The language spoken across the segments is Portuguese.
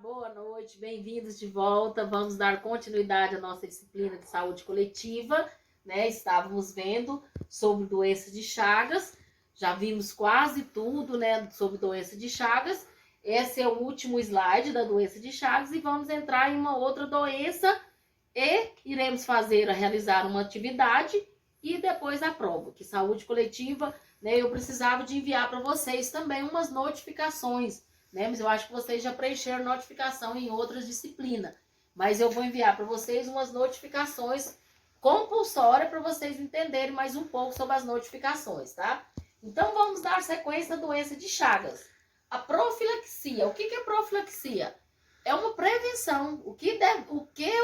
Boa noite, bem-vindos de volta. Vamos dar continuidade à nossa disciplina de saúde coletiva, né? Estávamos vendo sobre doença de Chagas, já vimos quase tudo, né, sobre doença de Chagas. Esse é o último slide da doença de Chagas e vamos entrar em uma outra doença e iremos realizar uma atividade e depois a prova, que saúde coletiva, né? Eu precisava de enviar para vocês também umas notificações, né? Mas eu acho que vocês já preencheram notificação em outras disciplinas. Mas eu vou enviar para vocês umas notificações compulsórias para vocês entenderem mais um pouco sobre as notificações, tá? Então vamos dar sequência à doença de Chagas. A profilaxia. O que é profilaxia? É uma prevenção. O que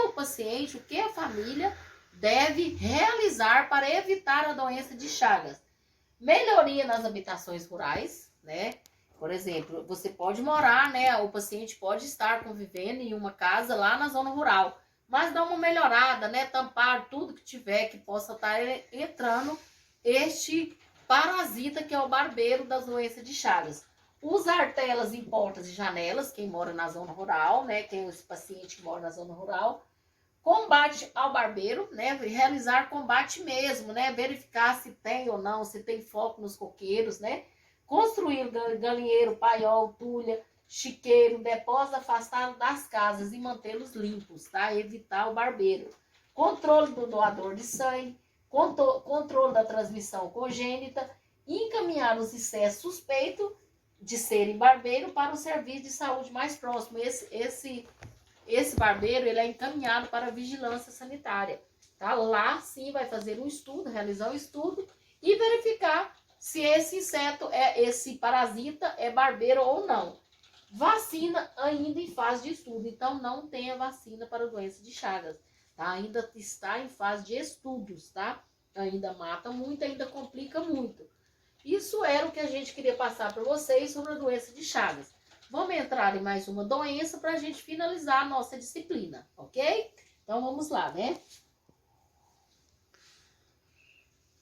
o paciente, o que a família deve realizar para evitar a doença de Chagas? Melhoria nas habitações rurais, né? Por exemplo, você pode morar, né? O paciente pode estar convivendo em uma casa lá na zona rural, mas dá uma melhorada, né? Tampar tudo que tiver que possa estar entrando este parasita que é o barbeiro das doenças de Chagas. Usar telas em portas e janelas, quem mora na zona rural, né? Quem é esse paciente que mora na zona rural. Combate ao barbeiro, né? Realizar combate mesmo, né? Verificar se tem ou não, se tem foco nos coqueiros, né? Construir galinheiro, paiol, tulha, chiqueiro, depósito afastado das casas e mantê-los limpos, tá? Evitar o barbeiro. Controle do doador de sangue, controle da transmissão congênita, encaminhar os excessos suspeitos de serem barbeiro para o serviço de saúde mais próximo. Esse barbeiro ele é encaminhado para a vigilância sanitária. Tá? Lá sim vai fazer um estudo, realizar um estudo e verificar se esse inseto, esse parasita é barbeiro ou não. Vacina ainda em fase de estudo, então não tem a vacina para a doença de Chagas. Tá? Ainda está em fase de estudos, tá? Ainda mata muito, ainda complica muito. Isso era o que a gente queria passar para vocês sobre a doença de Chagas. Vamos entrar em mais uma doença para a gente finalizar a nossa disciplina, ok? Então vamos lá, né?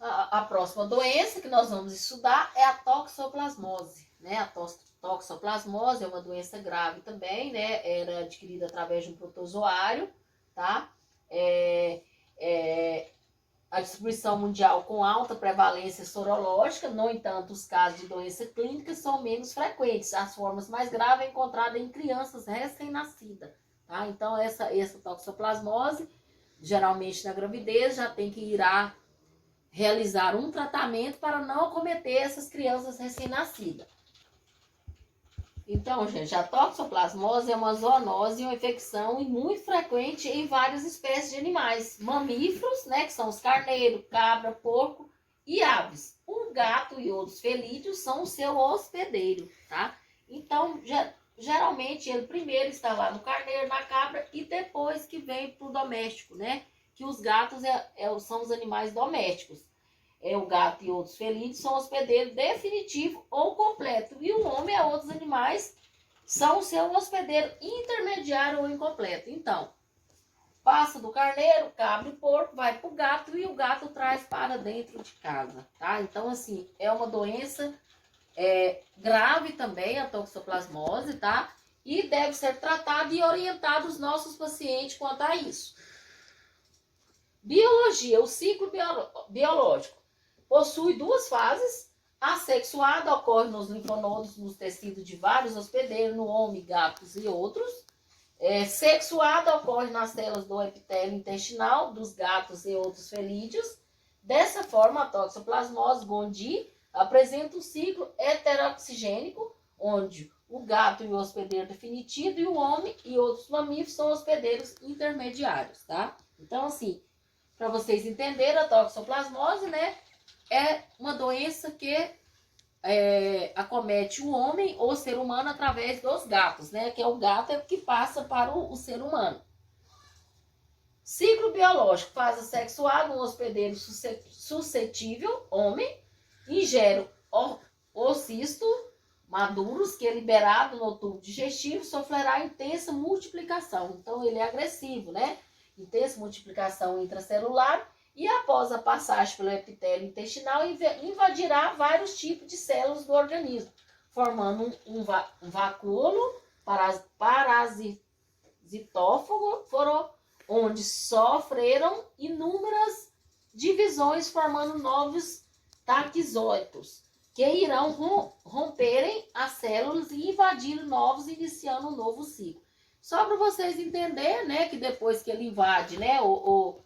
A próxima doença que nós vamos estudar é a toxoplasmose, né? A toxoplasmose é uma doença grave também, né? Era adquirida através de um protozoário, tá? A distribuição mundial com alta prevalência sorológica, no entanto, os casos de doença clínica são menos frequentes. As formas mais graves é encontrada em crianças recém-nascidas, tá? Então, essa toxoplasmose, geralmente na gravidez, já tem que ir a realizar um tratamento para não acometer essas crianças recém-nascidas. Então, gente, a toxoplasmose é uma zoonose, uma infecção muito frequente em várias espécies de animais. Mamíferos, né, que são os carneiros, cabra, porco e aves. O gato e outros felídeos são o seu hospedeiro, tá? Então, geralmente, ele primeiro está lá no carneiro, na cabra, e depois que vem para o doméstico, né? Que os gatos são os animais domésticos. O gato e outros felídeos são hospedeiro definitivo ou completo. E o homem e outros animais são o seu hospedeiro intermediário ou incompleto. Então, passa do carneiro, cabra e porco, vai para o gato e o gato traz para dentro de casa, tá? Então, assim, é uma doença grave também, a toxoplasmose, tá? E deve ser tratado e orientado os nossos pacientes quanto a isso. Biologia, o ciclo biológico. Possui duas fases. Assexuada ocorre nos linfonodos, nos tecidos de vários hospedeiros, no homem, gatos e outros. Sexuada ocorre nas células do epitélio intestinal, dos gatos e outros felídeos. Dessa forma, a toxoplasmose gondii apresenta um ciclo heteroxigênico, onde o gato é o hospedeiro definitivo e o homem e outros mamíferos são hospedeiros intermediários, tá? Então, assim, para vocês entenderem, a toxoplasmose, né, é uma doença que acomete o homem ou o ser humano através dos gatos, né? Que é o gato que passa para o ser humano. Ciclo biológico, fase sexual, um hospedeiro suscetível, homem, ingere ocisto maduros, que é liberado no tubo digestivo, sofrerá intensa multiplicação. Então, ele é agressivo, né? Intensa multiplicação intracelular. E após a passagem pelo epitélio intestinal, invadirá vários tipos de células do organismo, formando um vacúolo parasitóforo, onde sofreram inúmeras divisões, formando novos taquizóitos, que irão romperem as células e invadir novos, iniciando um novo ciclo. Só para vocês entenderem, né, que depois que ele invade, né, o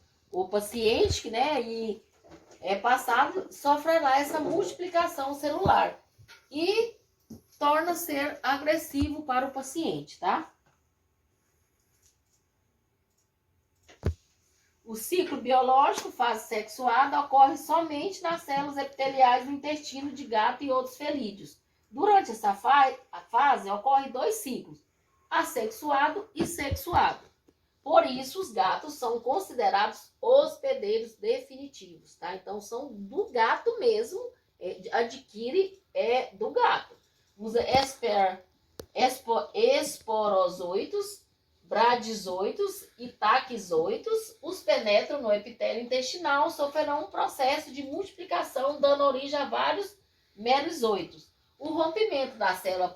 paciente, né, e é passado, sofrerá essa multiplicação celular e torna a ser agressivo para o paciente, tá? O ciclo biológico, fase sexuada, ocorre somente nas células epiteliais do intestino de gato e outros felídeos. Durante essa fase, ocorrem 2 ciclos, assexuado e sexuado. Por isso, os gatos são considerados hospedeiros definitivos, tá? Então, são do gato mesmo, adquire do gato. Usa esporozoitos, bradizoitos e taquizoitos, os penetram no epitélio intestinal, sofrerão um processo de multiplicação, dando origem a vários merozoitos. O rompimento da célula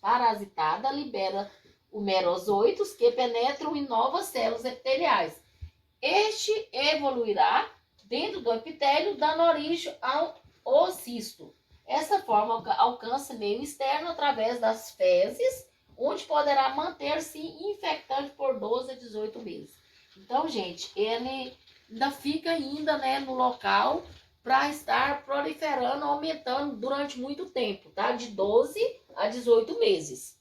parasitada libera os merozoitos, que penetram em novas células epiteliais. Este evoluirá dentro do epitélio, dando origem ao ocisto. Essa forma alcança meio externo através das fezes, onde poderá manter-se infectante por 12 a 18 meses. Então, gente, ele ainda fica ainda, né, no local para estar proliferando, aumentando durante muito tempo, tá? De 12 a 18 meses.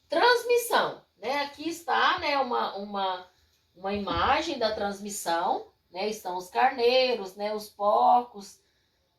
Transmissão, né? Aqui está, né, uma imagem da transmissão, né? Estão os carneiros, né, os porcos,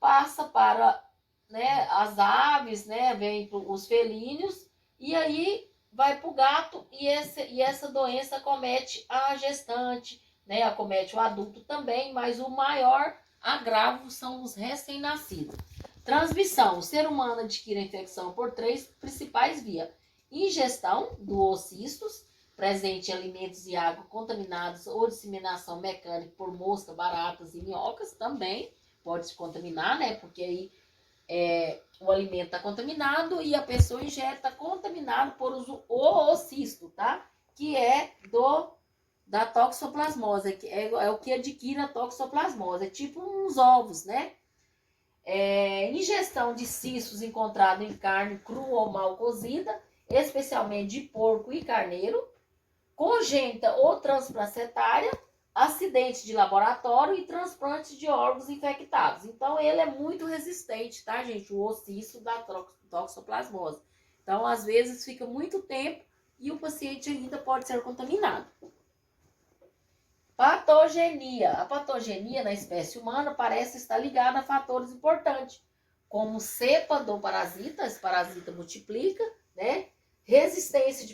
passa para, né, as aves, né, vem os felíneos, e aí vai para o gato, e essa doença acomete a gestante, né, acomete o adulto também, mas o maior agravo são os recém-nascidos. Transmissão: o ser humano adquire a infecção por 3 principais vias: ingestão do ocistos, presente em alimentos e água contaminados, ou disseminação mecânica por mosca, baratas e minhocas, também pode se contaminar, né? Porque aí o alimento está contaminado e a pessoa injeta contaminado por o ocisto, tá? Que é da toxoplasmose, que é o que adquire a toxoplasmose, é tipo uns ovos, né? Ingestão de cistos encontrados em carne crua ou mal cozida, especialmente de porco e carneiro, congênita ou transplacentária, acidente de laboratório e transplante de órgãos infectados. Então, ele é muito resistente, tá, gente? O ocisto da toxoplasmose. Então, às vezes, fica muito tempo e o paciente ainda pode ser contaminado. Patogenia. A patogenia na espécie humana parece estar ligada a fatores importantes, como cepa do parasita, esse parasita multiplica, né? Resistência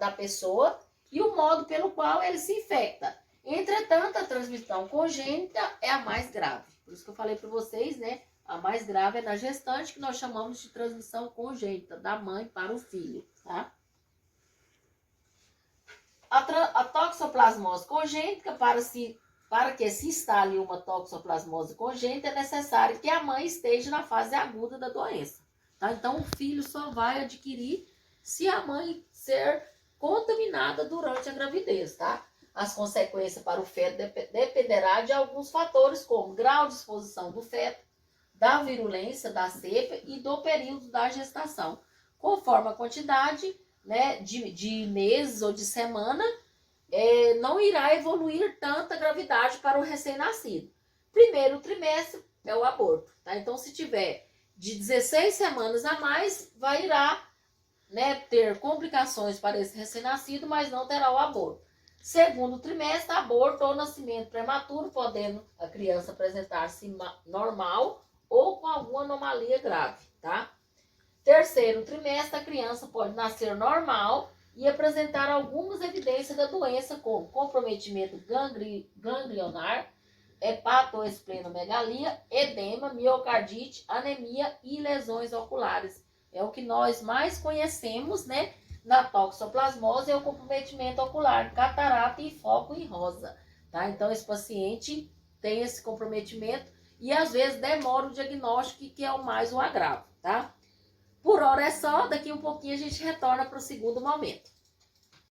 da pessoa e o modo pelo qual ele se infecta. Entretanto, a transmissão congênita é a mais grave. Por isso que eu falei para vocês, né? A mais grave é na gestante, que nós chamamos de transmissão congênita, da mãe para o filho, tá? A toxoplasmose congênita, para que se instale uma toxoplasmose congênita, é necessário que a mãe esteja na fase aguda da doença, tá? Então, o filho só vai adquirir se a mãe ser contaminada durante a gravidez, tá? As consequências para o feto dependerá de alguns fatores, como grau de exposição do feto, da virulência da cepa e do período da gestação. Conforme a quantidade, né, de meses ou de semana, não irá evoluir tanta gravidade para o recém-nascido. Primeiro trimestre é o aborto, tá? Então, se tiver de 16 semanas a mais, irá, né, ter complicações para esse recém-nascido, mas não terá o aborto. Segundo trimestre, aborto ou nascimento prematuro, podendo a criança apresentar-se normal ou com alguma anomalia grave, tá? Terceiro trimestre, a criança pode nascer normal e apresentar algumas evidências da doença, como comprometimento ganglionar, hepatoesplenomegalia, edema, miocardite, anemia e lesões oculares. É o que nós mais conhecemos, né? Na toxoplasmose é o comprometimento ocular, catarata e foco em rosa, tá? Então, esse paciente tem esse comprometimento e às vezes demora o diagnóstico, que é o agravo, tá? Por hora é só, daqui um pouquinho a gente retorna para o segundo momento.